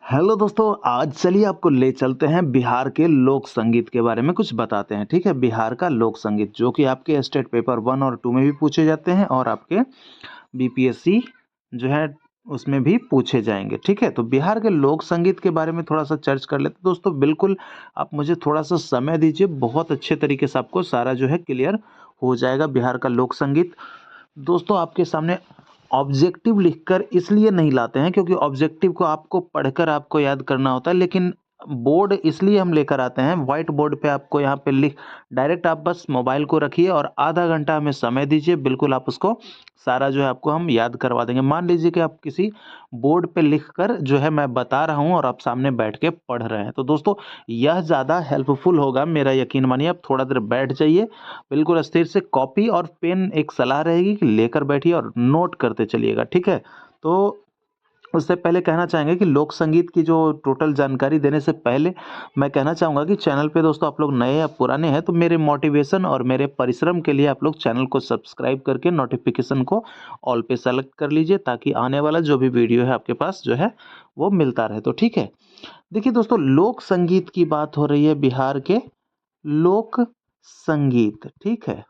Hello दोस्तों, आज चलिए आपको ले चलते हैं बिहार के लोक संगीत के बारे में कुछ बताते हैं। ठीक है, बिहार का लोक संगीत जो कि आपके स्टेट पेपर 1 और 2 में भी पूछे जाते हैं और आपके बीपीएससी जो है उसमें भी पूछे जाएंगे। ठीक है, तो बिहार के लोक संगीत के बारे में थोड़ा सा चर्च कर लेते हैं। दोस्तों बिल्कुल आप मुझे थोड़ा सा समय दीजिए, बहुत अच्छे तरीके से आपको सारा जो है क्लियर हो जाएगा बिहार का लोक संगीत। दोस्तों आपके सामने ऑब्जेक्टिव लिखकर इसलिए नहीं लाते हैं क्योंकि ऑब्जेक्टिव को आपको पढ़कर आपको याद करना होता है, लेकिन बोर्ड इसलिए हम लेकर आते हैं। व्हाइट बोर्ड पे आपको यहाँ पे लिख डायरेक्ट आप बस मोबाइल को रखिए और आधा घंटा हमें समय दीजिए, बिल्कुल आप उसको सारा जो है आपको हम याद करवा देंगे। मान लीजिए कि आप किसी बोर्ड पे लिखकर जो है मैं बता रहा हूँ और आप सामने बैठ के पढ़ रहे हैं, तो दोस्तों यह ज़्यादा हेल्पफुल होगा, मेरा यकीन मानिए। आप थोड़ा देर बैठ जाइए, बिल्कुल स्थिर से कॉपी और पेन, एक सलाह रहेगी कि लेकर बैठिए और नोट करते चलिएगा। ठीक है, तो उससे पहले कहना चाहेंगे कि लोक संगीत की जो टोटल जानकारी देने से पहले मैं कहना चाहूँगा कि चैनल पे दोस्तों आप लोग नए या पुराने हैं तो मेरे मोटिवेशन और मेरे परिश्रम के लिए आप लोग चैनल को सब्सक्राइब करके नोटिफिकेशन को ऑल पे सेलेक्ट कर लीजिए, ताकि आने वाला जो भी वीडियो है आपके पास जो है वो मिलता रहे। तो ठीक है, देखिए दोस्तों, लोक संगीत की बात हो रही है, बिहार के लोक संगीत। ठीक है,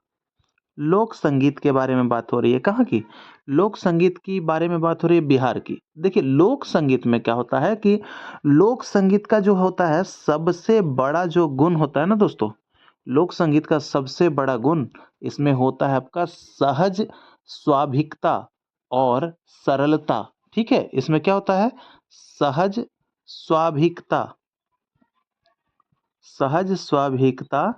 लोक संगीत के बारे में बात हो रही है। कहाँ की? लोक संगीत की बारे में बात हो रही है, बिहार की। देखिए लोक संगीत में क्या होता है कि लोक संगीत का जो होता है सबसे बड़ा जो गुण होता है ना दोस्तों, लोक संगीत का सबसे बड़ा गुण इसमें होता है आपका सहज स्वाभाविकता और सरलता। ठीक है, इसमें क्या होता है? सहज स्वाभाविकता, सहज स्वाभाविकता,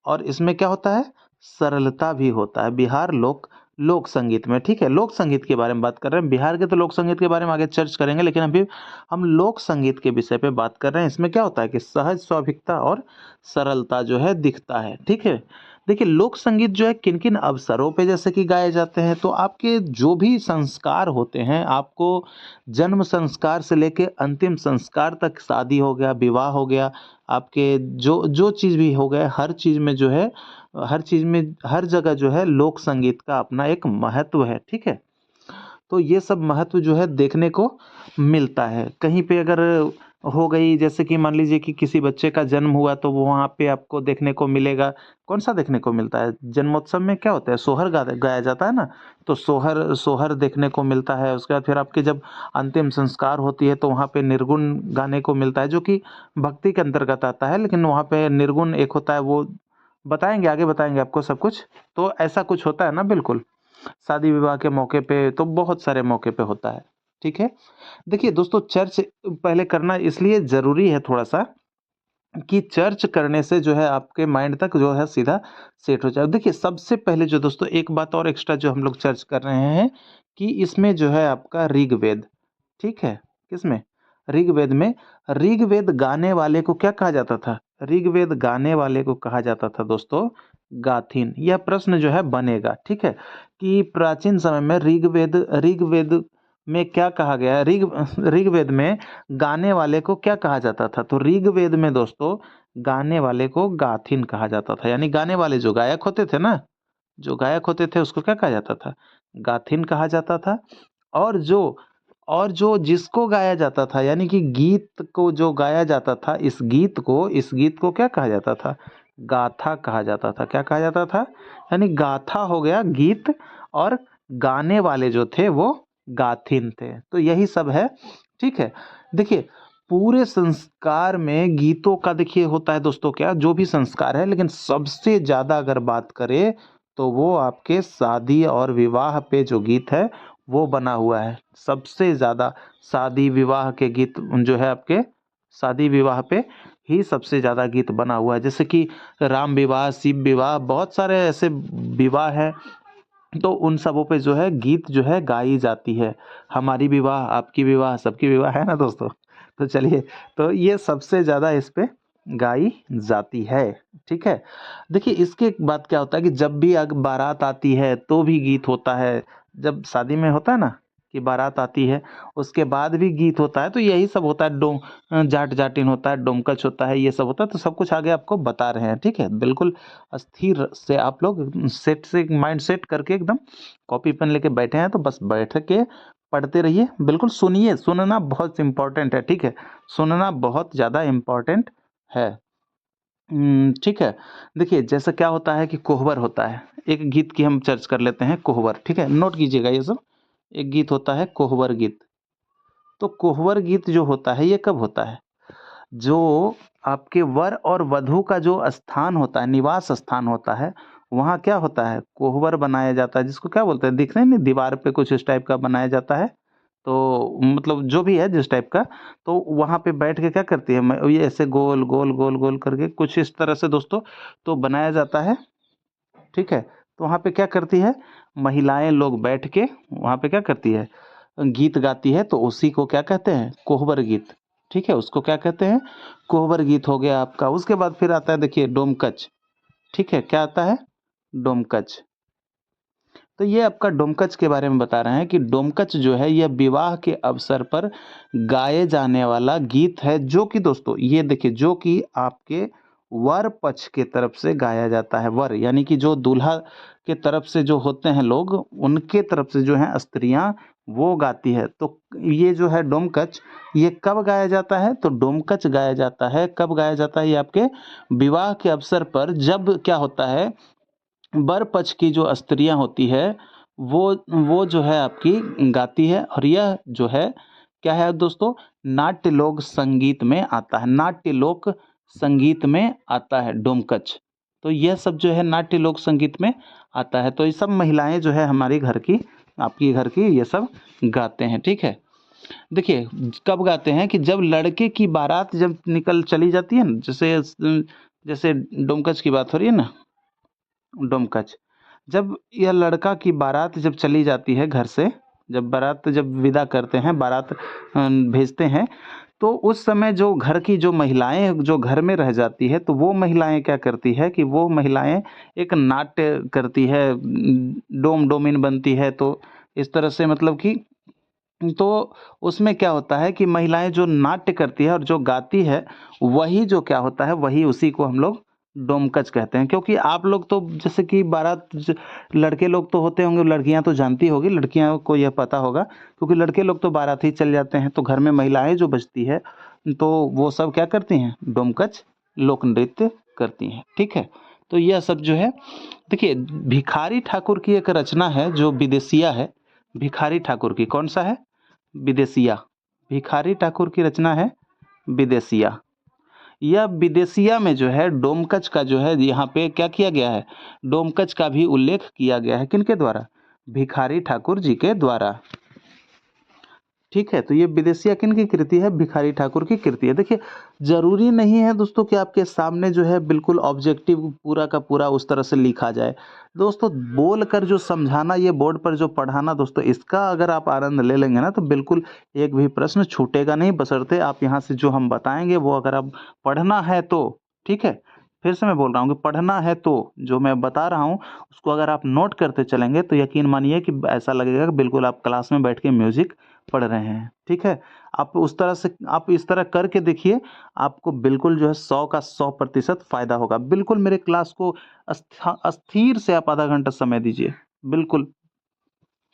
और इसमें क्या होता है? सरलता भी होता है बिहार लोक लोक संगीत में। ठीक है, लोक संगीत के बारे में बात कर रहे हैं। बिहार के तो लोक संगीत के बारे में आगे चर्च करेंगे, लेकिन अभी हम लोक संगीत के विषय पे बात कर रहे हैं। इसमें क्या होता है कि सहज स्वाभाविकता और सरलता जो है दिखता है। ठीक है, देखिए लोक संगीत जो है किन किन अवसरों पे जैसे कि गाए जाते हैं, तो आपके जो भी संस्कार होते हैं, आपको जन्म संस्कार से लेके अंतिम संस्कार तक, शादी हो गया, विवाह हो गया, आपके जो जो चीज़ भी हो गए, हर चीज़ में जो है, हर चीज़ में, हर जगह जो है लोक संगीत का अपना एक महत्व है। ठीक है, तो ये सब महत्व जो है देखने को मिलता है। कहीं पे अगर हो गई, जैसे कि मान लीजिए कि किसी बच्चे का जन्म हुआ, तो वो वहाँ पे आपको देखने को मिलेगा। कौन सा देखने को मिलता है? जन्मोत्सव में क्या होता है? सोहर गाया जाता है ना, तो सोहर सोहर देखने को मिलता है। उसके बाद फिर आपके जब अंतिम संस्कार होती है तो वहाँ पे निर्गुण गाने को मिलता है, जो कि भक्ति के अंतर्गत आता है, लेकिन वहाँ पे निर्गुण एक होता है, वो बताएंगे, आगे बताएंगे आपको सब कुछ। तो ऐसा कुछ होता है ना, बिल्कुल शादी विवाह के मौके पे, तो बहुत सारे मौके पे होता है। ठीक है, देखिए दोस्तों, चर्च पहले करना इसलिए ज़रूरी है थोड़ा सा कि चर्च करने से जो है आपके माइंड तक जो है सीधा सेट हो जाए। देखिए सबसे पहले जो दोस्तों एक बात और एक्स्ट्रा जो हम लोग चर्च कर रहे हैं कि इसमें जो है आपका ऋग्वेद। ठीक है, किसमें? ऋग्वेद में। ऋग्वेद गाने वाले को क्या कहा जाता था? ऋग्वेद गाने वाले को कहा जाता था दोस्तों गाथिन। यह प्रश्न जो है बनेगा। ठीक है, कि प्राचीन समय में ऋग्वेद ऋग्वेद में क्या कहा गया है? ऋग्वेद में गाने वाले को क्या कहा जाता था? तो ऋग्वेद में दोस्तों गाने वाले को गाथिन कहा जाता था, यानी गाने वाले जो गायक होते थे ना, जो गायक होते थे उसको क्या कहा जाता था? गाथिन कहा जाता था। और जो जिसको गाया जाता था, यानी कि गीत को जो गाया जाता था, इस गीत को क्या कहा जाता था? गाथा कहा जाता था। क्या कहा जाता था? यानी गाथा हो गया गीत, और गाने वाले जो थे वो गाथिन थे। तो यही सब है। ठीक है, देखिए पूरे संस्कार में गीतों का देखिए होता है दोस्तों, क्या जो भी संस्कार है, लेकिन सबसे ज़्यादा अगर बात करें तो वो आपके शादी और विवाह पे जो गीत है वो बना हुआ है। सबसे ज़्यादा शादी विवाह के गीत जो है आपके शादी विवाह पे ही सबसे ज़्यादा गीत बना हुआ है। जैसे कि राम विवाह, शिव विवाह, बहुत सारे ऐसे विवाह हैं, तो उन सबों पे जो है गीत जो है गाई जाती है। हमारी विवाह, आपकी विवाह, सबकी विवाह, है ना दोस्तों? तो चलिए, तो ये सबसे ज़्यादा इस पे गाई जाती है। ठीक है, देखिए इसके बाद क्या होता है कि जब भी बारात आती है तो भी गीत होता है। जब शादी में होता है ना कि बारात आती है, उसके बाद भी गीत होता है। तो यही सब होता है, जाट जाटिन होता है, डोमकच होता है, ये सब होता है। तो सब कुछ आगे आपको बता रहे हैं। ठीक है, बिल्कुल स्थिर से आप लोग सेट से माइंड सेट करके एकदम कॉपी पेन लेके बैठे हैं, तो बस बैठ के पढ़ते रहिए, बिल्कुल सुनिए, सुनना बहुत इम्पोर्टेंट है, ठीक है, सुनना बहुत ज़्यादा इम्पोर्टेंट है। ठीक है। देखिए जैसे क्या होता है कि कोहबर होता है, एक गीत की हम चर्च कर लेते हैं, कोहबर, ठीक है, नोट कीजिएगा ये सब। एक गीत होता है कोहबर गीत। तो कोहबर गीत जो होता है ये कब होता है? जो आपके वर और वधू का जो स्थान होता है, निवास स्थान होता है, वहाँ क्या होता है, कोहबर बनाया जाता है, जिसको क्या बोलते हैं, दिखते हैं नहीं, दीवार पे कुछ इस टाइप का बनाया जाता है। तो मतलब जो भी है जिस टाइप का, तो वहाँ पे बैठ के क्या करती है, ये ऐसे गोल गोल गोल गोल करके कुछ इस तरह से दोस्तों तो बनाया जाता है, ठीक है। तो वहाँ पे क्या करती है, महिलाएं लोग बैठ के वहाँ पे क्या करती है, गीत गाती है, तो उसी को क्या कहते हैं, कोहबर गीत, ठीक है, उसको क्या कहते हैं, कोहबर गीत हो गया आपका। उसके बाद फिर आता है देखिए डोमकच, ठीक है, क्या आता है, डोमकच। तो ये आपका डोमकच के बारे में बता रहे हैं कि डोमकच जो है यह विवाह के अवसर पर गाए जाने वाला गीत है, जो कि दोस्तों ये देखिए, जो कि आपके वर पक्ष के तरफ से गाया जाता है, वर यानी कि जो दूल्हा के तरफ से जो होते हैं लोग, उनके तरफ से जो है स्त्रियां वो गाती है। तो ये जो है डोमकच, ये कब गाया जाता है, तो डोमकच गाया जाता है, कब गाया जाता है, ये आपके विवाह के अवसर पर, जब क्या होता है, वर पक्ष की जो स्त्रियाँ होती है, वो जो है आपकी गाती है, और यह जो है क्या है दोस्तों, नाट्य लोक संगीत में आता है, नाट्य लोक संगीत में आता है डोमकच। तो यह सब जो है नाट्य लोक संगीत में आता है। तो ये सब महिलाएं जो है हमारी घर की, आपकी घर की, ये सब गाते हैं, ठीक है। देखिए कब गाते हैं कि जब लड़के की बारात जब निकल चली जाती है ना, जैसे जैसे डोमकच की बात हो रही है ना, डोमकच, जब यह लड़का की बारात जब चली जाती है घर से, जब बारात जब विदा करते हैं, बारात भेजते हैं, तो उस समय जो घर की जो महिलाएं जो घर में रह जाती है, तो वो महिलाएं क्या करती है कि वो महिलाएं एक नाट्य करती है, डोम डोमिन बनती है। तो इस तरह से मतलब कि, तो उसमें क्या होता है कि महिलाएं जो नाट्य करती है और जो गाती है, वही जो क्या होता है, वही उसी को हम लोग डोमकच कहते हैं। क्योंकि आप लोग तो जैसे कि लड़के लोग तो होते होंगे, लड़कियां तो जानती होगी, लड़कियां को यह पता होगा, क्योंकि लड़के लोग तो बारात ही चल जाते हैं, तो घर में महिलाएं जो बचती है, तो वो सब क्या करती हैं, डोमकच लोक नृत्य करती हैं, ठीक है। तो यह सब जो है, देखिए भिखारी ठाकुर की एक रचना है जो विदेशिया है, भिखारी ठाकुर की, कौन सा है, विदेशिया, भिखारी ठाकुर की रचना है विदेशिया। यह विदेशिया में जो है डोमकच का जो है, यहाँ पे क्या किया गया है, डोमकच का भी उल्लेख किया गया है, किनके द्वारा, भिखारी ठाकुर जी के द्वारा, ठीक है। तो ये विदेशिया किन की कृति है, भिखारी ठाकुर की कृति है। देखिए जरूरी नहीं है दोस्तों कि आपके सामने जो है बिल्कुल ऑब्जेक्टिव पूरा का पूरा उस तरह से लिखा जाए दोस्तों, बोल कर जो समझाना, ये बोर्ड पर जो पढ़ाना दोस्तों, इसका अगर आप आनंद ले लेंगे ना, तो बिल्कुल एक भी प्रश्न छूटेगा नहीं, बशर्ते आप यहाँ से जो हम बताएंगे वो अगर आप पढ़ना है तो, ठीक है। फिर से मैं बोल रहा हूँ कि पढ़ना है तो जो मैं बता रहा हूँ उसको अगर आप नोट करते चलेंगे, तो यकीन मानिए कि ऐसा लगेगा कि बिल्कुल आप क्लास में बैठ के म्यूजिक पढ़ रहे हैं, ठीक है। आप उस तरह से, आप इस तरह करके देखिए, आपको बिल्कुल जो है 100% फायदा होगा। बिल्कुल मेरे क्लास को अस्थिर से आप आधा घंटा समय दीजिए, बिल्कुल,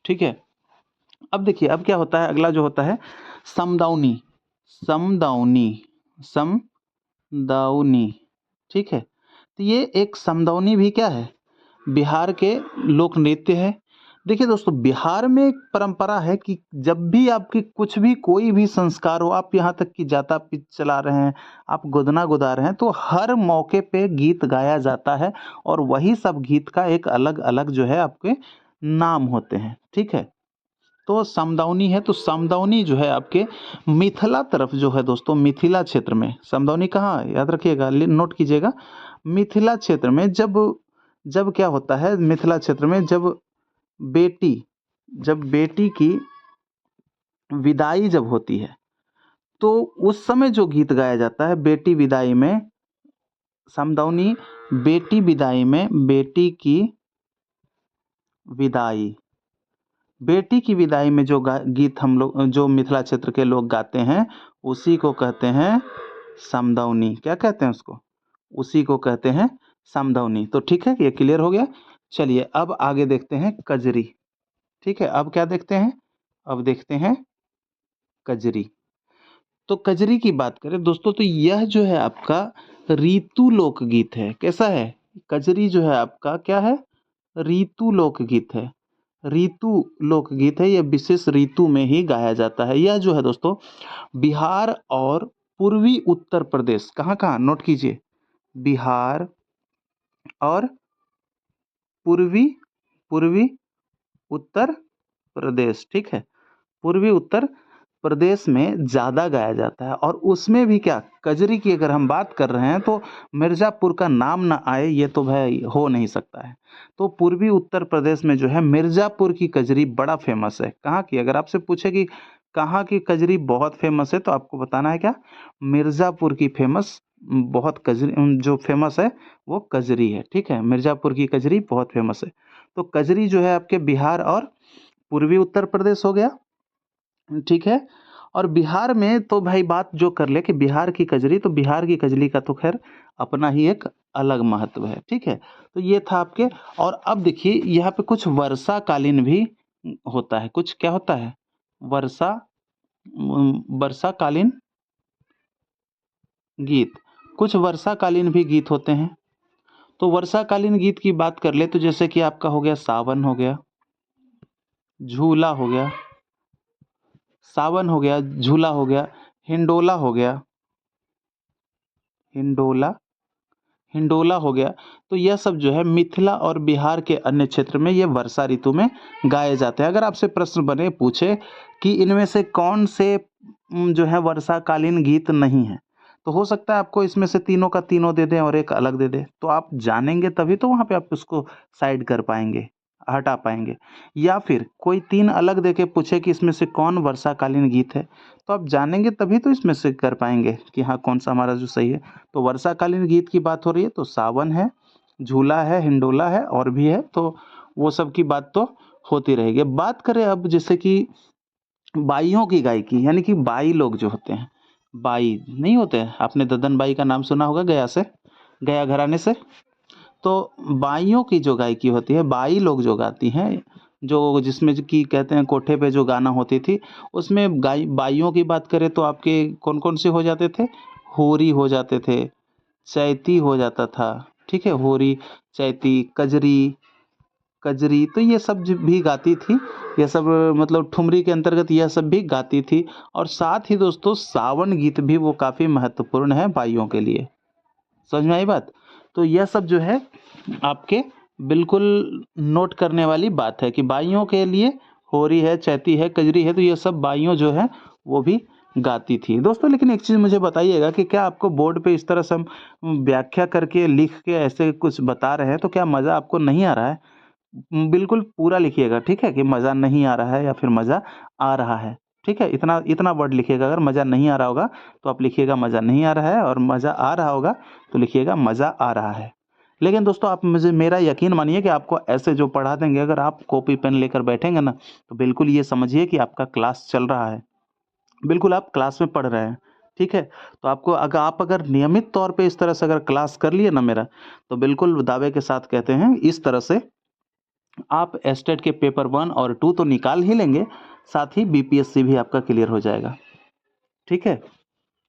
ठीक है। अब देखिए अब क्या होता है, अगला जो होता है समदाउनी, समदाउनी, समदाउनी, ठीक है। तो ये एक समदौनी भी क्या है, बिहार के लोक नृत्य है। देखिए दोस्तों बिहार में एक परंपरा है कि जब भी आपकी कुछ भी कोई भी संस्कार हो, आप यहाँ तक कि जाता पीत चला रहे हैं, आप गोदना गोदा रहे हैं, तो हर मौके पे गीत गाया जाता है, और वही सब गीत का एक अलग अलग जो है आपके नाम होते हैं, ठीक है। तो समदौनी है, तो समदौनी जो है आपके मिथिला तरफ जो है दोस्तों, मिथिला क्षेत्र में समदौनी कहाँ है? याद रखिएगा, नोट कीजिएगा, मिथिला क्षेत्र में जब जब क्या होता है, मिथिला क्षेत्र में बेटी जब बेटी की विदाई जब होती है, तो उस समय जो गीत गाया जाता है बेटी विदाई में, समदौनी, बेटी विदाई में, बेटी की विदाई, बेटी की विदाई में जो गीत हम लोग, जो मिथिला क्षेत्र के लोग गाते हैं, उसी को कहते हैं समदौनी। क्या कहते हैं उसको, उसी को कहते हैं समदौनी। तो ठीक है, ये क्लियर हो गया। चलिए अब आगे देखते हैं कजरी, ठीक है। अब क्या देखते हैं, अब देखते हैं कजरी। तो कजरी की बात करें दोस्तों तो यह जो है आपका ऋतु लोकगीत है। कैसा है? कजरी जो है आपका क्या है? ऋतु लोकगीत है। ऋतु लोकगीत है, यह विशेष ऋतु में ही गाया जाता है। यह जो है दोस्तों बिहार और पूर्वी उत्तर प्रदेश, कहाँ कहाँ नोट कीजिए, बिहार और पूर्वी पूर्वी उत्तर प्रदेश, ठीक है, पूर्वी उत्तर प्रदेश में ज़्यादा गाया जाता है। और उसमें भी क्या, कजरी की अगर हम बात कर रहे हैं तो मिर्ज़ापुर का नाम ना आए ये तो भाई हो नहीं सकता है। तो पूर्वी उत्तर प्रदेश में जो है मिर्ज़ापुर की कजरी बड़ा फेमस है। कहाँ की, अगर आपसे पूछे कि कहाँ की कजरी बहुत फेमस है तो आपको बताना है क्या, मिर्ज़ापुर की फेमस, बहुत कजरी जो फेमस है वो कजरी है, ठीक है, मिर्ज़ापुर की कजरी बहुत फेमस है। तो कजरी जो है आपके बिहार और पूर्वी उत्तर प्रदेश हो गया, ठीक है। और बिहार में तो भाई बात जो कर ले कि बिहार की कजरी, तो बिहार की कजरी का तो खैर अपना ही एक अलग महत्व है, ठीक है। तो ये था आपके। और अब देखिए यहाँ पे कुछ वर्षाकालीन भी होता है। कुछ क्या होता है? वर्षा वर्षाकालीन गीत। कुछ वर्षाकालीन भी गीत होते हैं। तो वर्षाकालीन गीत की बात कर ले तो जैसे कि आपका हो गया सावन हो गया, झूला हो गया, सावन हो गया, झूला हो गया, हिंडोला हो गया, हिंडोला हिंडोला हो गया। तो यह सब जो है मिथिला और बिहार के अन्य क्षेत्र में ये वर्षा ऋतु में गाए जाते हैं। अगर आपसे प्रश्न बने पूछे कि इनमें से कौन से जो है वर्षाकालीन गीत नहीं है, तो हो सकता है आपको इसमें से तीनों का तीनों दे दें और एक अलग दे दें। तो आप जानेंगे तभी तो वहाँ पे आप उसको साइड कर पाएंगे, हटा पाएंगे। या फिर कोई तीन अलग दे के पूछे कि इसमें से कौन वर्षाकालीन गीत है, तो आप जानेंगे तभी तो इसमें से कर पाएंगे कि हाँ कौन सा हमारा जो सही है। तो वर्षाकालीन गीत की बात हो रही है तो सावन है, झूला है, हिंडोला है और भी है, तो वो सब की बात तो होती रहेगी। अब बात करें अब जैसे कि बाइयों की गायकी, यानी कि बाई लोग जो होते हैं, बाई नहीं होते हैं, आपने ददन बाई का नाम सुना होगा, गया से, गया घराने से। तो बाइयों की जो गायकी होती है, बाई लोग जो गाती हैं, जो जिसमें कि कहते हैं कोठे पे जो गाना होती थी, उसमें गाय बाइयों की बात करें तो आपके कौन कौन से हो जाते थे? होरी हो जाते थे, चैती हो जाता था, ठीक है, होरी, चैती, कजरी, कजरी, तो ये सब भी गाती थी। ये सब मतलब ठुमरी के अंतर्गत यह सब भी गाती थी। और साथ ही दोस्तों सावन गीत भी वो काफ़ी महत्वपूर्ण है बाइयों के लिए। समझ में आई बात? तो यह सब जो है आपके बिल्कुल नोट करने वाली बात है कि बाइयों के लिए होरी है, चैती है, कजरी है, तो ये सब बाइयों जो है वो भी गाती थी दोस्तों। लेकिन एक चीज़ मुझे बताइएगा कि क्या आपको बोर्ड पे इस तरह से हम व्याख्या करके लिख के ऐसे कुछ बता रहे हैं तो क्या मज़ा आपको नहीं आ रहा है? बिल्कुल पूरा लिखिएगा, ठीक है, कि मज़ा नहीं आ रहा है या फिर मज़ा आ रहा है, ठीक है? इतना इतना वर्ड लिखिएगा। अगर मज़ा नहीं आ रहा होगा तो आप लिखिएगा मज़ा नहीं आ रहा है, और मज़ा आ रहा होगा तो लिखिएगा मज़ा आ रहा है। लेकिन दोस्तों आप मुझे मेरा यकीन मानिए कि आपको ऐसे जो पढ़ा देंगे, अगर आप कॉपी पेन लेकर बैठेंगे ना, तो बिल्कुल ये समझिए कि आपका क्लास चल रहा है। बिल्कुल आप क्लास में पढ़ रहे हैं, ठीक है? तो आपको अगर नियमित तौर पे इस तरह से अगर क्लास कर लिए ना मेरा, तो बिल्कुल दावे के साथ कहते हैं इस तरह से आप एस्टेट के पेपर 1 और 2 तो निकाल ही लेंगे, साथ ही बीपीएससी भी आपका क्लियर हो जाएगा, ठीक है?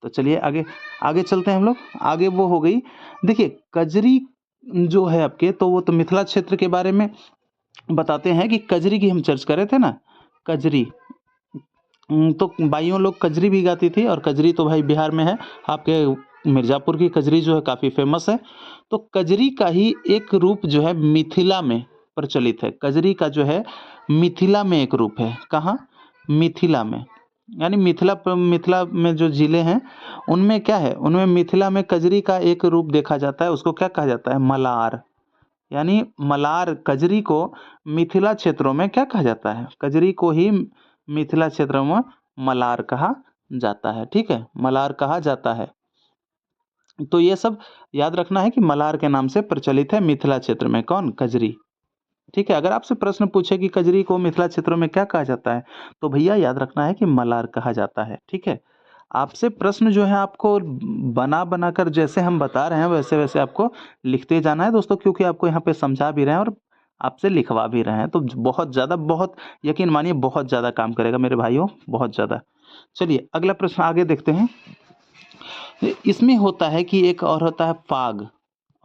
तो चलिए आगे आगे चलते हैं हम लोग। आगे वो हो गई, देखिए कजरी जो है आपके, तो वो तो मिथिला क्षेत्र के बारे में बताते हैं कि कजरी की हम चर्चा कर रहे थे ना, कजरी। तो बाइयों लोग कजरी भी गाती थी, और कजरी तो भाई बिहार में है, आपके मिर्ज़ापुर की कजरी जो है काफ़ी फेमस है। तो कजरी का ही एक रूप जो है मिथिला में प्रचलित है। कजरी का जो है मिथिला में एक रूप है। कहाँ? मिथिला में, यानी मिथिला में जो ज़िले हैं उनमें क्या है, उनमें मिथिला में कजरी का एक रूप देखा जाता है। उसको क्या कहा जाता है? मलार। यानी मलार, कजरी को मिथिला क्षेत्रों में क्या कहा जाता है? कजरी को ही मिथिला क्षेत्र में मलार कहा जाता है, ठीक है, मलार कहा जाता है। तो ये सब याद रखना है कि मलार के नाम से प्रचलित है मिथिला क्षेत्र में, कौन? कजरी, ठीक है। अगर आपसे प्रश्न पूछे कि कजरी को मिथिला क्षेत्रों में क्या कहा जाता है, तो भैया याद रखना है कि मलार कहा जाता है, ठीक है। आपसे प्रश्न जो है आपको बना बनाकर जैसे हम बता रहे हैं वैसे वैसे आपको लिखते जाना है दोस्तों, क्योंकि आपको यहाँ पे समझा भी रहे हैं और आपसे लिखवा भी रहे हैं, तो बहुत ज़्यादा, बहुत यकीन मानिए बहुत ज़्यादा काम करेगा मेरे भाइयों, बहुत ज़्यादा। चलिए अगला प्रश्न आगे देखते हैं। इसमें होता है कि एक और होता है फाग,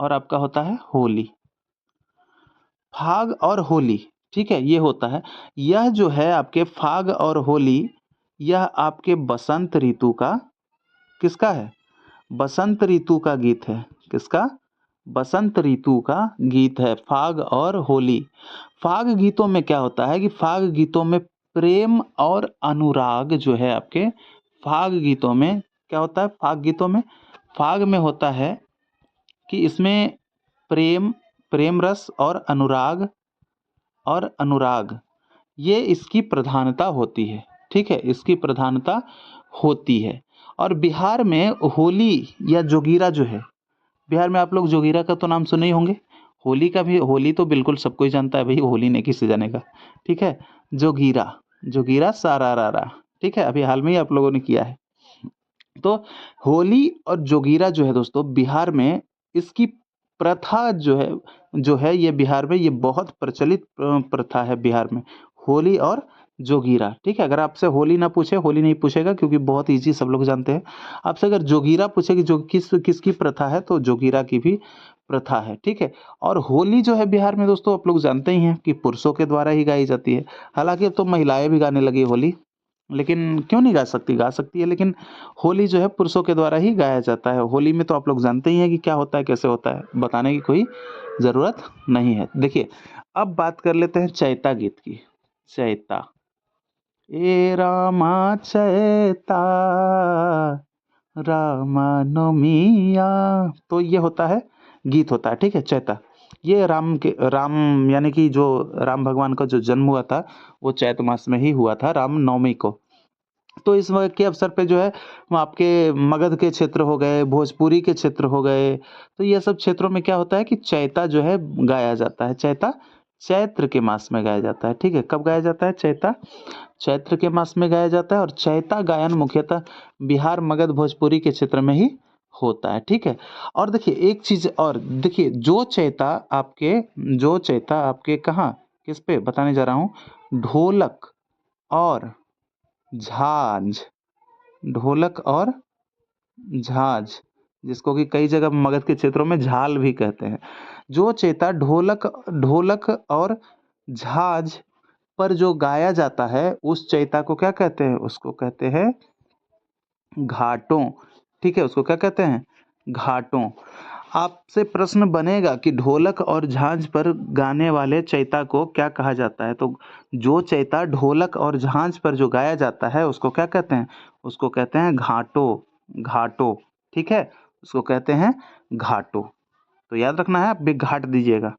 और आपका होता है होली। फाग और होली, ठीक है, ये होता है। यह जो है आपके फाग और होली, यह आपके बसंत ऋतु का किसका है? बसंत ऋतु का गीत है। किसका? बसंत ऋतु का गीत है फाग और होली। फाग गीतों में क्या होता है कि फाग गीतों में प्रेम और अनुराग जो है आपके फाग गीतों में क्या होता है? फाग गीतों में, फाग में होता है कि इसमें प्रेम, प्रेम रस और अनुराग, ये इसकी प्रधानता होती है। ठीक है, इसकी प्रधानता होती है। और बिहार में होली या जोगीरा जो है, बिहार में आप लोग जोगीरा का तो नाम सुने ही होंगे। होली का भी, होली तो बिल्कुल सब कोई जानता है भाई, होली नहीं किसे जानेगा। ठीक है, जोगीरा, जोगीरा सारा रारा, ठीक है, अभी हाल में ही आप लोगों ने किया है। तो होली और जोगीरा जो है दोस्तों, बिहार में इसकी प्रथा जो है ये बिहार में ये बहुत प्रचलित प्रथा है बिहार में, होली और जोगीरा। ठीक है, अगर आपसे होली ना पूछे, होली नहीं पूछेगा क्योंकि बहुत इजी, सब लोग जानते हैं। आपसे अगर जोगीरा पूछे कि जो किसकी प्रथा है, तो जोगीरा की भी प्रथा है। ठीक है, और होली जो है बिहार में दोस्तों, आप लोग जानते ही हैं कि पुरुषों के द्वारा ही गाई जाती है। हालांकि अब तो महिलाएं भी गाने लगी होली, लेकिन क्यों नहीं गा सकती, गा सकती है, लेकिन होली जो है पुरुषों के द्वारा ही गाया जाता है। होली में तो आप लोग जानते ही हैं कि क्या होता है, कैसे होता है, बताने की कोई ज़रूरत नहीं है। देखिए, अब बात कर लेते हैं चैता गीत की। चैता, ए रामा चैता रामा नोमिया, तो ये होता है, गीत होता है। ठीक है, चैता, ये राम यानी कि जो राम भगवान का जो जन्म हुआ था, वो चैत मास में ही हुआ था, राम नवमी को। तो इस वक्त के अवसर पे जो है वो आपके मगध के क्षेत्र हो गए, भोजपुरी के क्षेत्र हो गए, तो ये सब क्षेत्रों में क्या होता है कि चैता जो है गाया जाता है। चैता चैत्र के मास में गाया जाता है। ठीक है, कब गाया जाता है? चैता चैत्र के मास में गाया जाता है। और चैता गायन मुख्यतः बिहार, मगध, भोजपुरी के क्षेत्र में ही होता है। ठीक है, और देखिए एक चीज और, देखिए जो चैता आपके कहाँ, किस पे बताने जा रहा हूँ, ढोलक और झांझ, ढोलक और झांझ, जिसको कि कई जगह मगध के क्षेत्रों में झाल भी कहते हैं। जो चैता ढोलक ढोलक और झांझ पर जो गाया जाता है, उस चैता को क्या कहते हैं? उसको कहते हैं घाटों। ठीक है, उसको क्या कहते हैं? घाटों। आपसे प्रश्न बनेगा कि ढोलक और झांझ पर गाने वाले चैता को क्या कहा जाता है? तो जो चैता ढोलक और झांझ पर जो गाया जाता है, उसको क्या कहते हैं? उसको कहते हैं घाटों। घाटों, ठीक है, उसको कहते हैं घाटों। तो याद रखना है, आप भी घाट दीजिएगा।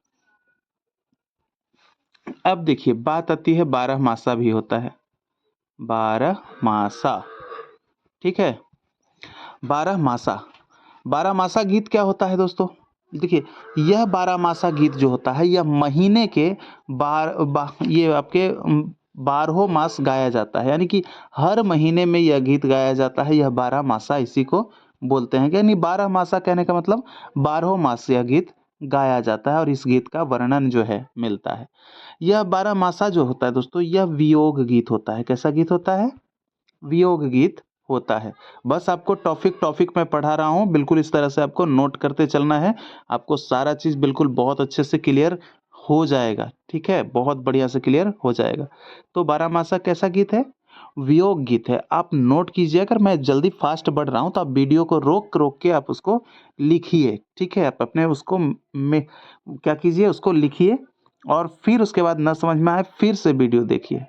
अब देखिए बात आती है, बारह मासा भी होता है। बारह मासा, ठीक है, बारह मासा, बारह मासा गीत क्या होता है दोस्तों? देखिए, यह बारह मासा गीत जो होता है, यह महीने के ये आपके बारहों मास गाया जाता है, यानी कि हर महीने में यह गीत गाया जाता है। यह बारह मासा इसी को बोलते हैं, यानी बारह मासा कहने का मतलब बारहों मास यह गीत गाया जाता है, और इस गीत का वर्णन जो है मिलता है। यह बारह मासा जो होता है दोस्तों, यह वियोग गीत होता है। कैसा गीत होता है? वियोग गीत होता है। बस आपको टॉपिक टॉपिक में पढ़ा रहा हूँ, बिल्कुल इस तरह से आपको नोट करते चलना है। आपको सारा चीज़ बिल्कुल बहुत अच्छे से क्लियर हो जाएगा। ठीक है, बहुत बढ़िया से क्लियर हो जाएगा। तो बारहमासा कैसा गीत है? वियोग गीत है। आप नोट कीजिए, अगर मैं जल्दी फास्ट बढ़ रहा हूँ तो आप वीडियो को रोक रोक के आप उसको लिखिए। ठीक है, आप अपने उसको में क्या कीजिए, उसको लिखिए, और फिर उसके बाद न समझ में आए फिर से वीडियो देखिए।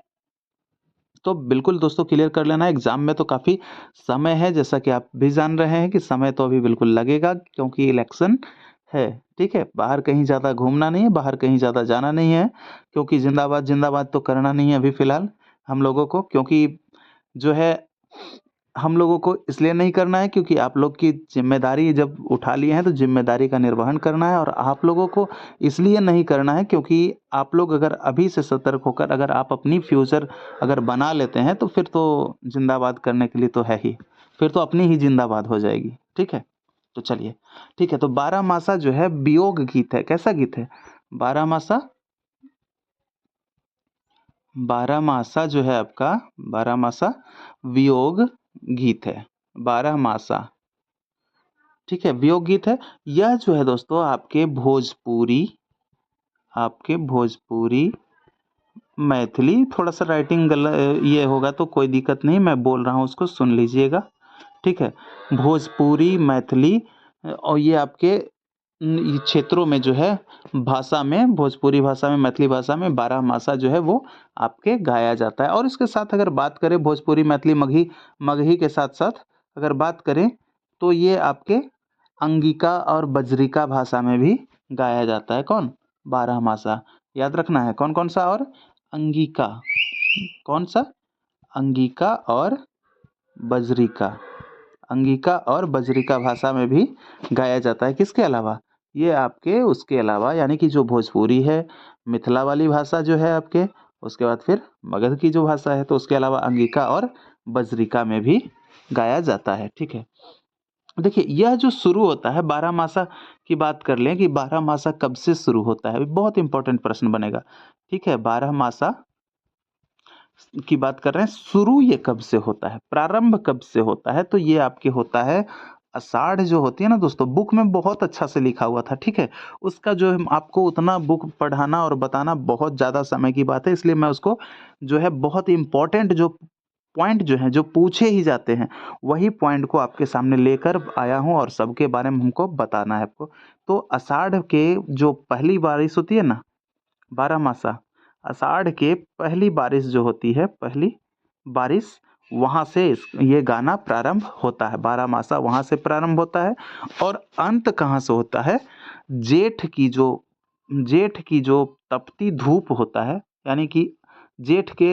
तो बिल्कुल दोस्तों क्लियर कर लेना, एग्ज़ाम में तो काफ़ी समय है, जैसा कि आप भी जान रहे हैं कि समय तो अभी बिल्कुल लगेगा, क्योंकि इलेक्शन है। ठीक है, बाहर कहीं ज़्यादा घूमना नहीं है, बाहर कहीं ज़्यादा जाना नहीं है, क्योंकि जिंदाबाद जिंदाबाद तो करना नहीं है अभी फ़िलहाल हम लोगों को, क्योंकि जो है हम लोगों को इसलिए नहीं करना है क्योंकि आप लोग की ज़िम्मेदारी जब उठा लिए हैं तो ज़िम्मेदारी का निर्वहन करना है। और आप लोगों को इसलिए नहीं करना है क्योंकि आप लोग अगर अभी से सतर्क होकर अगर आप अपनी फ्यूचर अगर बना लेते हैं, तो फिर तो जिंदाबाद करने के लिए तो है ही, फिर तो अपनी ही जिंदाबाद हो जाएगी। ठीक है, तो चलिए, ठीक है, तो बारह मासा जो है वियोग गीत है। कैसा गीत है? बारह मासा बारहमासा जो है आपका, बारहमासा वियोग गीत है, बारहमासा, ठीक है, वियोग गीत है। यह जो है दोस्तों आपके भोजपुरी मैथिली, थोड़ा सा राइटिंग ये होगा तो कोई दिक्कत नहीं, मैं बोल रहा हूँ उसको सुन लीजिएगा, ठीक है। भोजपुरी मैथिली और ये आपके ये क्षेत्रों में जो है भाषा में, भोजपुरी भाषा में, मैथिली भाषा में बारहमासा जो है वो आपके गाया जाता है। और इसके साथ अगर बात करें भोजपुरी मैथिली मगही मगही के साथ साथ अगर बात करें तो ये आपके अंगिका और बज्रिका भाषा में भी गाया जाता है। कौन? बारहमासा। याद रखना है कौन कौन सा, और अंगिका, कौन सा? अंगिका और बज्रिका, अंगिका और बज्रिका भाषा में भी गाया जाता है। किसके अलावा? ये आपके उसके अलावा, यानी कि जो भोजपुरी है, मिथिला वाली भाषा जो है आपके, उसके बाद फिर मगध की जो भाषा है, तो उसके अलावा अंगिका और बज्रिका में भी गाया जाता है, ठीक है। देखिए यह जो शुरू होता है बारहमासा की बात कर लें कि बारहमासा कब से शुरू होता है, बहुत इंपॉर्टेंट प्रश्न बनेगा, ठीक है। बारहमासा की बात कर रहे हैं, शुरू ये कब से होता है, प्रारंभ कब से होता है, तो ये आपके होता है आषाढ़ जो होती है ना दोस्तों, बुक में बहुत अच्छा से लिखा हुआ था, ठीक है। उसका जो है आपको उतना बुक पढ़ाना और बताना बहुत ज़्यादा समय की बात है, इसलिए मैं उसको जो है बहुत इंपॉर्टेंट जो पॉइंट जो हैं जो पूछे ही जाते हैं वही पॉइंट को आपके सामने लेकर आया हूँ और सबके बारे में हमको बताना है आपको। तो आषाढ़ के जो पहली बारिश होती है ना, बारहमासा, आषाढ़ के पहली बारिश जो होती है, पहली बारिश, वहाँ से ये गाना प्रारंभ होता है, बारहमासा वहाँ से प्रारंभ होता है। और अंत कहाँ से होता है? जेठ की जो तपती धूप होता है, यानी कि जेठ के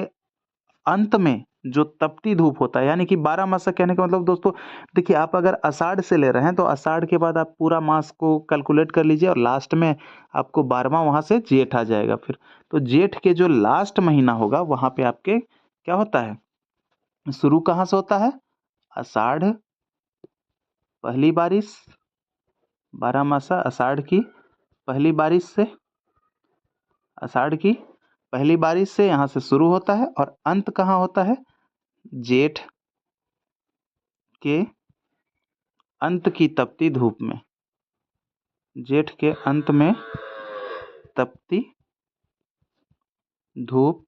अंत में जो तपती धूप होता है, यानी कि बारहमासा कहने का मतलब दोस्तों, देखिए आप अगर आषाढ़ से ले रहे हैं तो आषाढ़ के बाद आप पूरा मास को कैलकुलेट कर लीजिए और लास्ट में आपको 12वां वहां से जेठ आ जाएगा फिर। तो जेठ के जो लास्ट महीना होगा वहां पे आपके क्या होता है, शुरू कहाँ से होता है? आषाढ़ पहली बारिश, बारहमासा आषाढ़ की पहली बारिश से, आषाढ़ की पहली बारिश से यहाँ से शुरू होता है और अंत कहाँ होता है? जेठ के अंत की तपती धूप में, जेठ के अंत में तपती धूप,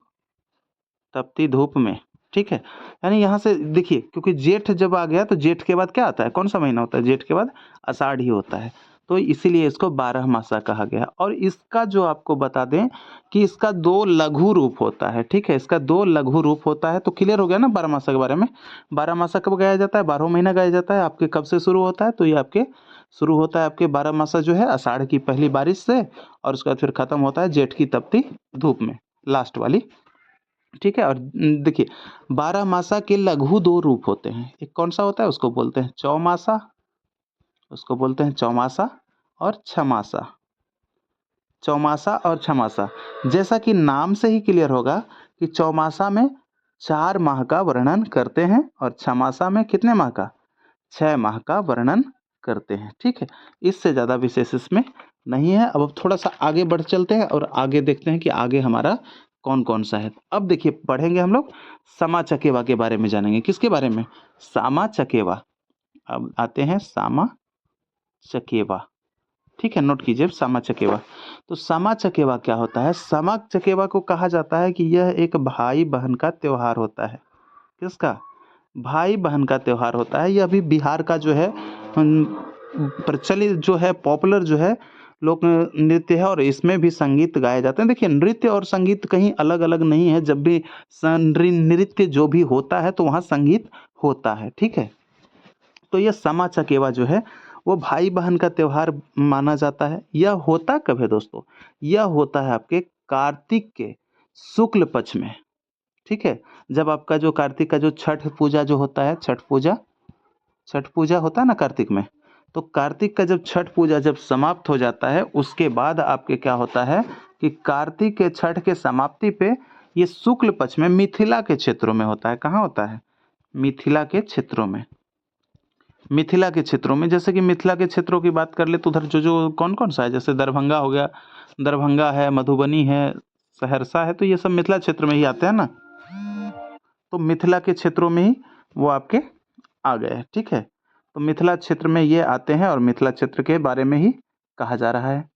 तपती धूप में, ठीक है। यानी यहाँ से देखिए, क्योंकि जेठ जब आ गया तो जेठ के बाद क्या आता है, कौन सा महीना होता है? जेठ के बाद आषाढ़ ही होता है, तो इसीलिए इसको बारहमासा कहा गया। और इसका जो आपको बता दें कि इसका दो लघु रूप होता है, ठीक है, इसका दो लघु रूप होता है। तो क्लियर हो गया ना बारहमासा के बारे में। बारहमासा कब गाया जाता है? 12 महीना गाया जाता है। आपके कब से शुरू होता है? तो ये आपके शुरू होता है आपके बारहमासा जो है आषाढ़ की पहली बारिश से, और उसके बाद फिर खत्म होता है जेठ की तपती धूप में, लास्ट वाली, ठीक है। और देखिए बारहमासा के लघु दो रूप होते हैं, एक कौन सा होता है? उसको बोलते हैं चौमासा, उसको बोलते हैं चौमासा और छमासा, चौमासा और छमासा। जैसा कि नाम से ही क्लियर होगा कि चौमासा में 4 माह का वर्णन करते हैं और छमासा में कितने माह का? 6 माह का वर्णन करते हैं, ठीक है। इससे ज़्यादा विशेष इसमें नहीं है। अब थोड़ा सा आगे बढ़ चलते हैं और आगे देखते हैं कि आगे हमारा कौन कौन सा है। अब देखिए पढ़ेंगे हम लोग सामा चकेवा के बारे में, जानेंगे किसके बारे में? सामा चकेवा। अब आते हैं सामा चकेवा, ठीक है, नोट कीजिए सामा चकेवा। तो सामा चकेवा क्या होता है? सामा चकेवा को कहा जाता है कि यह एक भाई बहन का त्योहार होता है। किसका? भाई बहन का त्योहार होता है। यह अभी बिहार का जो है प्रचलित जो है, पॉपुलर जो है लोक नृत्य है और इसमें भी संगीत गाए जाते हैं। देखिए नृत्य और संगीत कहीं अलग अलग नहीं है, जब भी नृत्य जो भी होता है तो वहाँ संगीत होता है, ठीक है। तो यह सामा चकेवा जो है वो भाई बहन का त्योहार माना जाता है। यह होता कब है दोस्तों? यह होता है आपके कार्तिक के शुक्ल पक्ष में, ठीक है। जब आपका जो कार्तिक का जो छठ पूजा जो होता है, छठ पूजा होता है ना कार्तिक में, तो कार्तिक का जब छठ पूजा जब समाप्त हो जाता है उसके बाद आपके क्या होता है कि कार्तिक के छठ के समाप्ति पे ये शुक्ल पक्ष में मिथिला के क्षेत्रों में होता है। कहाँ होता है? मिथिला के क्षेत्रों में। मिथिला के क्षेत्रों में, जैसे कि मिथिला के क्षेत्रों की बात कर ले तो उधर जो जो कौन कौन सा है, जैसे दरभंगा हो गया, दरभंगा है, मधुबनी है, सहरसा है, तो ये सब मिथिला क्षेत्र में ही आते हैं ना, तो मिथिला के क्षेत्रों में ही वो आपके आ गए, ठीक है। तो मिथिला क्षेत्र में ये आते हैं और मिथिला क्षेत्र के बारे में ही कहा जा रहा है।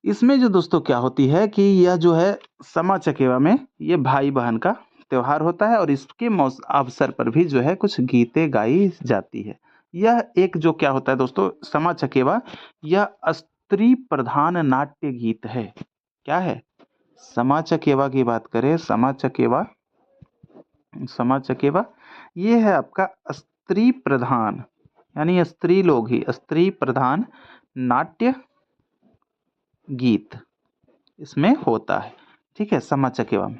इसमें जो दोस्तों क्या होती है कि यह जो है समा चकेवा में ये भाई बहन का त्योहार होता है और इसके अवसर पर भी जो है कुछ गीतें गाई जाती है। यह एक जो क्या होता है दोस्तों समा चकेवा, यह स्त्री प्रधान नाट्य गीत है। क्या है? समा चकेवा की बात करें, समा चकेवा, समा चकेवा ये है आपका स्त्री प्रधान, यानी स्त्री लोग ही, स्त्री प्रधान नाट्य गीत इसमें होता है, ठीक है, समा चकेवा में।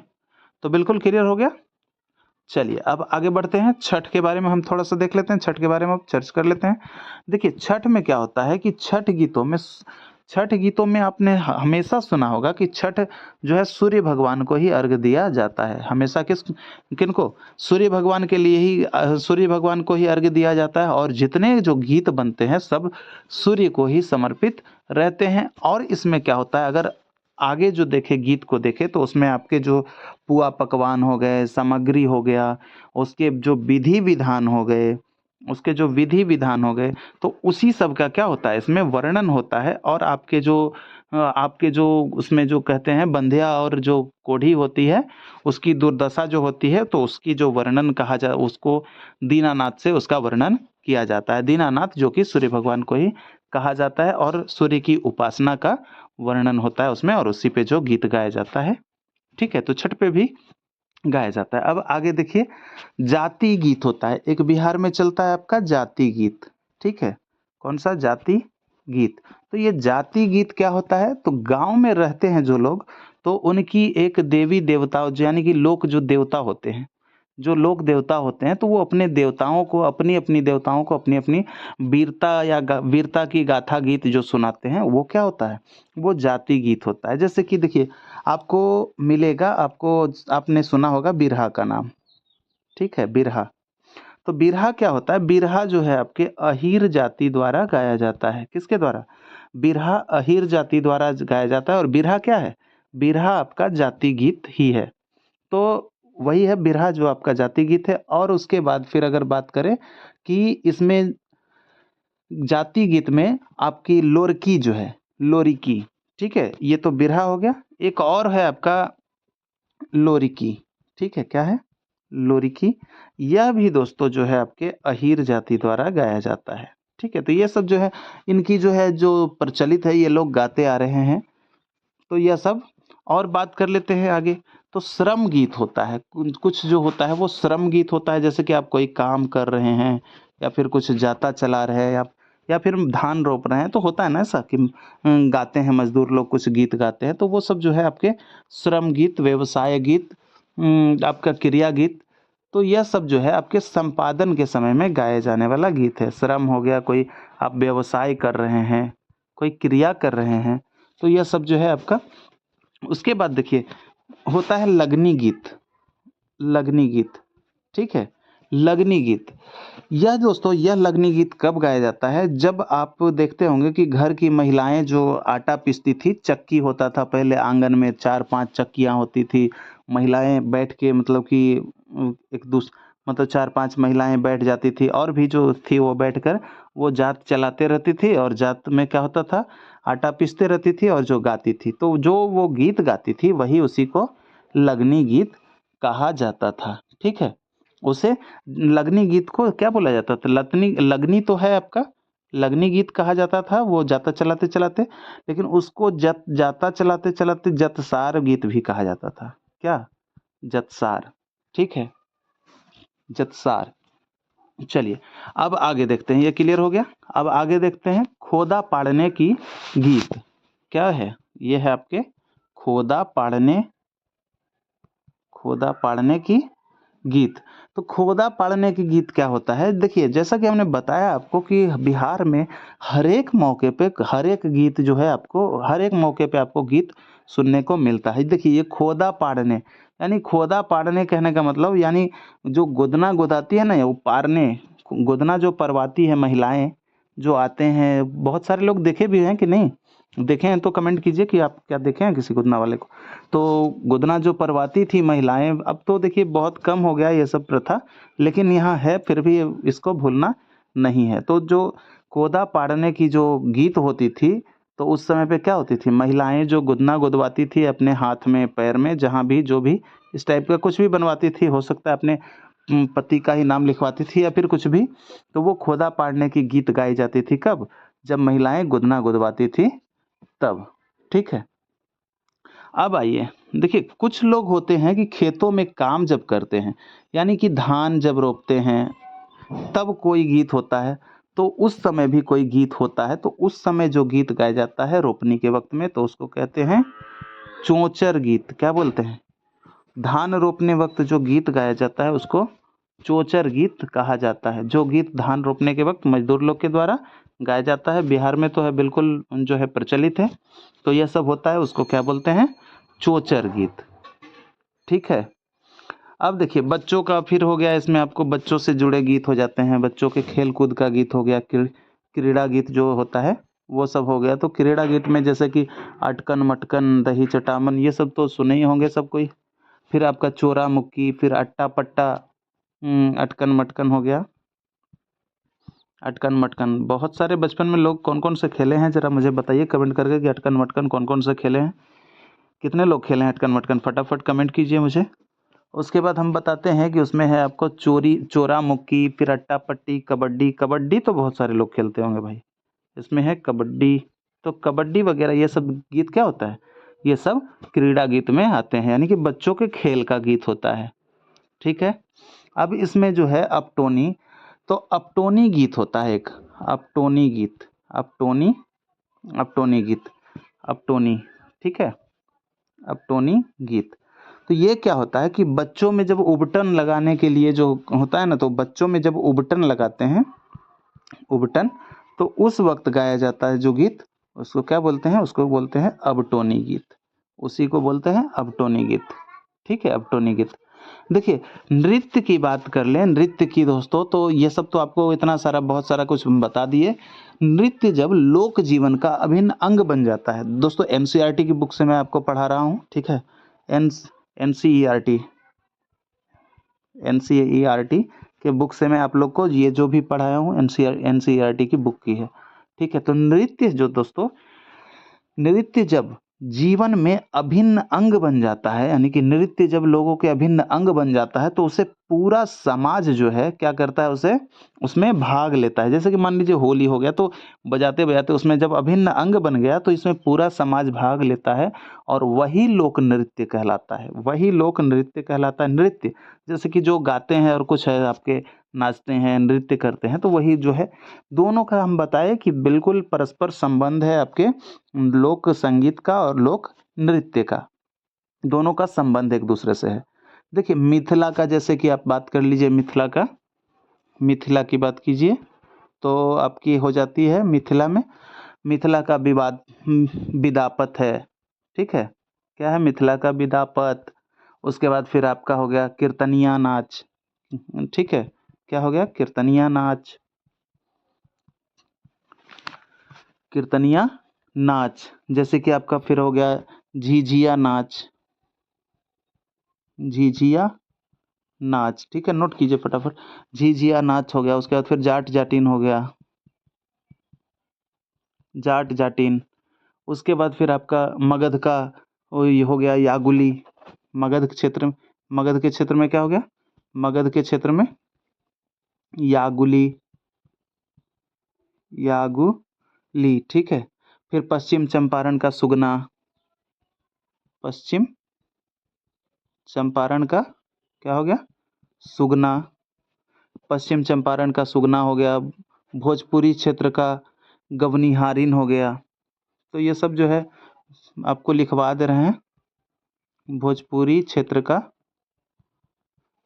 तो बिल्कुल क्लियर हो गया। चलिए अब आगे बढ़ते हैं, छठ के बारे में हम थोड़ा सा देख लेते हैं, छठ के बारे में अब चर्चा कर लेते हैं। देखिए छठ में क्या होता है कि छठ गीतों में आपने हमेशा सुना होगा कि छठ जो है सूर्य भगवान को ही अर्घ दिया जाता है। हमेशा किनको? सूर्य भगवान के लिए ही, सूर्य भगवान को ही अर्घ दिया जाता है और जितने जो गीत बनते हैं सब सूर्य को ही समर्पित रहते हैं। और इसमें क्या होता है, अगर आगे जो देखे गीत को देखे तो उसमें आपके जो पुआ पकवान हो गए, सामग्री हो गया, उसके जो विधि विधान हो गए, तो उसी सब का क्या होता है इसमें वर्णन होता है। और आपके जो उसमें जो कहते हैं बंधिया और जो कोढ़ी होती है उसकी दुर्दशा जो होती है, तो उसकी जो वर्णन कहा जाए उसको दीनानाथ से उसका वर्णन किया जाता है। दीनानाथ जो कि सूर्य भगवान को ही कहा जाता है और सूर्य की उपासना का वर्णन होता है उसमें और उसी पे जो गीत गाया जाता है, ठीक है। तो छठ पे भी गाया जाता है। अब आगे देखिए, जाति गीत होता है एक, बिहार में चलता है आपका जाति गीत, ठीक है। कौन सा? जाति गीत। तो ये जाति गीत क्या होता है, तो गांव में रहते हैं जो लोग, तो उनकी एक देवी देवता यानी कि लोक जो देवता होते हैं, जो लोक देवता होते हैं, तो वो अपने देवताओं को, अपनी अपनी देवताओं को अपनी अपनी वीरता या वीरता की गाथा गीत जो सुनाते हैं वो क्या होता है, वो जाति गीत होता है। जैसे कि देखिए आपको मिलेगा, आपने सुना होगा बिरहा का नाम, ठीक है, बिरहा। तो बिरहा क्या होता है? बिरहा जो है आपके अहीर जाति द्वारा गाया जाता है। किसके द्वारा? बिरहा अहीर जाति द्वारा गाया जाता है। और बिरहा क्या है? बिरहा आपका जाति गीत ही है। तो वही है बिरहा जो आपका जाति गीत है। और उसके बाद फिर अगर बात करें कि इसमें जाति गीत में आपकी लोरकी जो है, लोरिकी, ठीक है, ये तो बिरहा हो गया। एक और है आपका लोरिकी, ठीक है, क्या है? लोरिकी। यह भी दोस्तों जो है आपके अहीर जाति द्वारा गाया जाता है, ठीक है। तो ये सब जो है इनकी जो है जो प्रचलित है, ये लोग गाते आ रहे हैं। तो यह सब और बात कर लेते हैं आगे। तो श्रम गीत होता है, कुछ जो होता है वो श्रम गीत होता है। जैसे कि आप कोई काम कर रहे हैं या फिर कुछ जाता चला रहे हैं या फिर धान रोप रहे हैं, तो होता है ना ऐसा कि गाते हैं मजदूर लोग, कुछ गीत गाते हैं, तो वो सब जो है आपके श्रम गीत, व्यवसाय गीत, आपका क्रिया गीत। तो यह सब जो है आपके संपादन के समय में गाए जाने वाला गीत है। श्रम हो गया, कोई आप व्यवसाय कर रहे हैं, कोई क्रिया कर रहे हैं, तो यह सब जो है आपका। उसके बाद देखिए होता है लगनी गीत, लगनी गीत, ठीक है, लगनी गीत। यह दोस्तों, यह लगनी गीत कब गाया जाता है? जब आप देखते होंगे कि घर की महिलाएं जो आटा पीसती थी, चक्की होता था पहले आंगन में, 4-5 चक्कियां होती थी, महिलाएं बैठ के मतलब कि एक दूसरे मतलब 4-5 महिलाएं बैठ जाती थी और भी जो थी वो बैठकर वो जात चलाते रहती थी। और जात में क्या होता था, आटा पीसते रहती थी और जो गाती थी, तो जो वो गीत गाती थी वही उसी को लगनी गीत कहा जाता था, ठीक है। उसे लगनी गीत को क्या बोला जाता था? लगनी तो है आपका, लगनी गीत कहा जाता था वो जाता चलाते चलाते, लेकिन उसको जाता चलाते चलाते जतसार गीत भी कहा जाता था। क्या? जतसार, ठीक है, जतसार। चलिए अब आगे देखते हैं, ये क्लियर हो गया। अब आगे देखते हैं खोदा पाड़ने की गीत। क्या है? ये है आपके खोदा पाड़ने की गीत। तो खोदा पाड़ने की गीत क्या होता है? देखिए जैसा कि हमने बताया आपको कि बिहार में हर एक मौके पे हर एक गीत जो है आपको, हर एक मौके पे आपको गीत सुनने को मिलता है। देखिए ये खोदा पाड़ने, यानी खोदा पाड़ने कहने का मतलब यानी जो गोदना गोदाती है ना, वो पारने, गोदना जो परवाती है महिलाएं जो आते हैं, बहुत सारे लोग देखे भी हैं कि नहीं, देखे हैं तो कमेंट कीजिए कि आप क्या देखे हैं किसी गुदना वाले को। तो गुदना जो परवाती थी महिलाएं, अब तो देखिए बहुत कम हो गया ये सब प्रथा, लेकिन यहाँ है, फिर भी इसको भूलना नहीं है। तो जो कोदा पाड़ने की जो गीत होती थी, तो उस समय पे क्या होती थी, महिलाएं जो गुदना गुदवाती थी अपने हाथ में, पैर में, जहाँ भी जो भी इस टाइप का कुछ भी बनवाती थी, हो सकता है अपने पति का ही नाम लिखवाती थी या फिर कुछ भी, तो वो खोदा पाड़ने की गीत गाई जाती थी। कब? जब महिलाएं गुदना गुदवाती थी तब। ठीक है। अब आइए, देखिए कुछ लोग होते हैं कि खेतों में काम जब करते हैं, यानी कि धान जब रोपते हैं, तब कोई गीत होता है। तो उस समय भी कोई गीत होता है, तो उस समय जो गीत गाया जाता है रोपनी के वक्त में, तो उसको कहते हैं चोचर गीत। क्या बोलते हैं? धान रोपने वक्त जो गीत गाया जाता है उसको चोचर गीत कहा जाता है। जो गीत धान रोपने के वक्त मजदूर लोग के द्वारा गाया जाता है, बिहार में तो है बिल्कुल जो है प्रचलित है, तो यह सब होता है, उसको क्या बोलते हैं? चोचर गीत। ठीक है। अब देखिए बच्चों का फिर हो गया, इसमें आपको बच्चों से जुड़े गीत हो जाते हैं, बच्चों के खेल कूद का गीत हो गया, क्रीड़ा गीत जो होता है वो सब हो गया। तो क्रीड़ा गीत में जैसे कि अटकन मटकन दही चटामन, ये सब तो सुने ही होंगे सब कोई। फिर आपका चोरा मुक्की, फिर अट्टा पट्टा, अटकन मटकन हो गया। अटकन मटकन बहुत सारे बचपन में लोग कौन कौन से खेले हैं, जरा मुझे बताइए कमेंट करके कि अटकन मटकन कौन कौन से खेले हैं, कितने लोग खेले हैं अटकन मटकन, फटाफट कमेंट कीजिए मुझे। उसके बाद हम बताते हैं कि उसमें है आपको चोरी चोरा मुक्की, फिर अट्टा पट्टी, कबड्डी। कबड्डी तो बहुत सारे लोग खेलते होंगे भाई। इसमें है कबड्डी। तो कबड्डी वगैरह ये सब गीत क्या होता है? ये सब क्रीड़ा गीत में आते हैं, यानी कि बच्चों के खेल का गीत होता है। ठीक है। अब इसमें जो है अपटोनी, तो अपटोनी गीत होता है एक, अपटोनी गीत, अपटोनी, अपटोनी गीत, अपटोनी। ठीक है। अपटोनी गीत। तो ये क्या होता है कि बच्चों में जब उबटन लगाने के लिए जो होता है ना, तो बच्चों में जब उबटन लगाते हैं, उबटन, तो उस वक्त गाया जाता है जो गीत, उसको क्या बोलते हैं? उसको बोलते हैं अबटोनी गीत। उसी को बोलते हैं अबटोनी गीत। ठीक है, अबटोनी गीत। देखिए नृत्य की बात कर लें, नृत्य की दोस्तों, तो ये सब तो आपको इतना सारा बहुत सारा कुछ बता दिए। नृत्य जब लोक जीवन का अभिन्न अंग बन जाता है दोस्तों, एनसीईआरटी की बुक से मैं आपको पढ़ा रहा हूँ। ठीक है। एन एनसीईआरटी एनसीईआरटी के बुक से मैं आप लोग को ये जो भी पढ़ाया हूँ एनसीईआरटी की बुक की है। ठीक है। तो नृत्य जो दोस्तों, नृत्य जब जीवन में अभिन्न अंग बन जाता है, यानी कि नृत्य जब लोगों के अभिन्न अंग बन जाता है, तो उसे पूरा समाज जो है क्या करता है, उसे उसमें भाग लेता है। जैसे कि मान लीजिए होली हो गया, तो बजाते बजाते उसमें जब अभिन्न अंग बन गया, तो इसमें पूरा समाज भाग लेता है, और वही लोक नृत्य कहलाता है, वही लोक नृत्य कहलाता है। नृत्य जैसे कि जो गाते हैं और कुछ है आपके नाचते हैं, नृत्य करते हैं, तो वही जो है दोनों का हम बताए कि बिल्कुल परस्पर संबंध है आपके लोक संगीत का और लोक नृत्य का, दोनों का संबंध एक दूसरे से है। देखिए मिथिला का, जैसे कि आप बात कर लीजिए मिथिला का, मिथिला की बात कीजिए तो आपकी हो जाती है मिथिला में, मिथिला का विवाद विदापत है। ठीक है। क्या है? मिथिला का विदापत। उसके बाद फिर आपका हो गया कीर्तनिया नाच। ठीक है। क्या हो गया? कीर्तनिया नाच, कीर्तनिया नाच। जैसे कि आपका फिर हो गया झिझिया नाच, झिझिया नाच। ठीक है, नोट कीजिए फटाफट। झिझिया नाच हो गया। उसके बाद फिर जाट जाटिन हो गया, जाट जाटिन। उसके बाद फिर आपका मगध का वो ये हो गया यागुली। मगध क्षेत्र में, मगध के क्षेत्र में क्या हो गया? मगध के क्षेत्र में यागुली, यागुली। ठीक है। फिर पश्चिम चंपारण का सुगना, पश्चिम चंपारण का क्या हो गया? सुगना। पश्चिम चंपारण का सुगना हो गया। भोजपुरी क्षेत्र का गवनिहारिन हो गया। तो ये सब जो है आपको लिखवा दे रहे हैं। भोजपुरी क्षेत्र का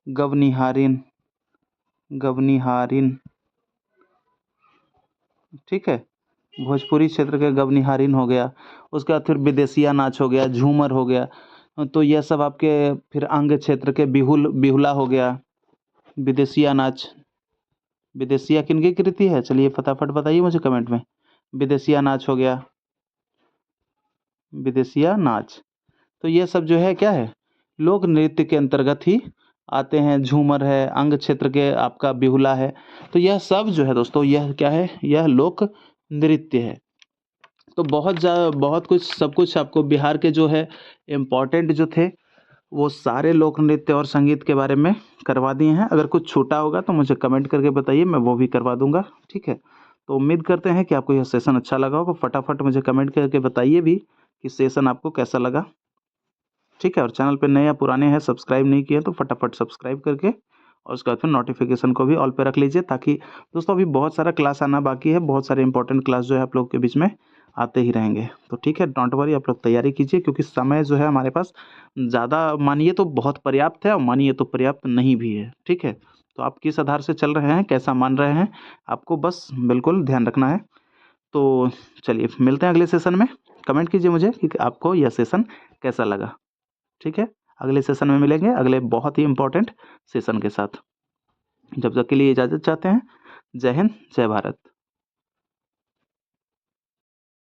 गवनिहारिन, गवनिहारिन। ठीक है। भोजपुरी क्षेत्र के गवनिहारिन हो गया। उसके बाद फिर विदेशिया नाच हो गया, झूमर हो गया। तो यह सब आपके फिर अंग क्षेत्र के बिहुला हो गया। विदेशिया नाच, विदेशिया किनकी कृति है? चलिए फटाफट बताइए मुझे कमेंट में। विदेशिया नाच हो गया। विदेशिया नाच। तो ये सब जो है क्या है, लोक नृत्य के अंतर्गत ही आते हैं। झूमर है, अंग क्षेत्र के आपका बिहुला है। तो यह सब जो है दोस्तों, यह क्या है, यह लोक नृत्य है। तो बहुत कुछ सब कुछ आपको बिहार के जो है इम्पोर्टेंट जो थे वो सारे लोक नृत्य और संगीत के बारे में करवा दिए हैं। अगर कुछ छूटा होगा तो मुझे कमेंट करके बताइए, मैं वो भी करवा दूंगा। ठीक है, तो उम्मीद करते हैं कि आपको यह सेशन अच्छा लगा होगा। फटाफट मुझे कमेंट करके बताइए भी कि सेशन आपको कैसा लगा। ठीक है, और चैनल पे नए या पुराने हैं, सब्सक्राइब नहीं किए तो फटाफट सब्सक्राइब करके और उसके बाद फिर नोटिफिकेशन को भी ऑल पे रख लीजिए, ताकि दोस्तों अभी बहुत सारा क्लास आना बाकी है। बहुत सारे इंपॉर्टेंट क्लास जो है आप लोग के बीच में आते ही रहेंगे। तो ठीक है, डोंट वरी, आप लोग तैयारी कीजिए, क्योंकि समय जो है हमारे पास ज़्यादा मानिए तो बहुत पर्याप्त है और मानिए तो पर्याप्त नहीं भी है। ठीक है, तो आप किस आधार से चल रहे हैं, कैसा मान रहे हैं, आपको बस बिल्कुल ध्यान रखना है। तो चलिए मिलते हैं अगले सेशन में। कमेंट कीजिए मुझे कि आपको यह सेशन कैसा लगा। ठीक है, अगले सेशन में मिलेंगे अगले बहुत ही इंपॉर्टेंट सेशन के साथ। जब तक के लिए इजाज़त चाहते हैं। जय हिंद, जय भारत।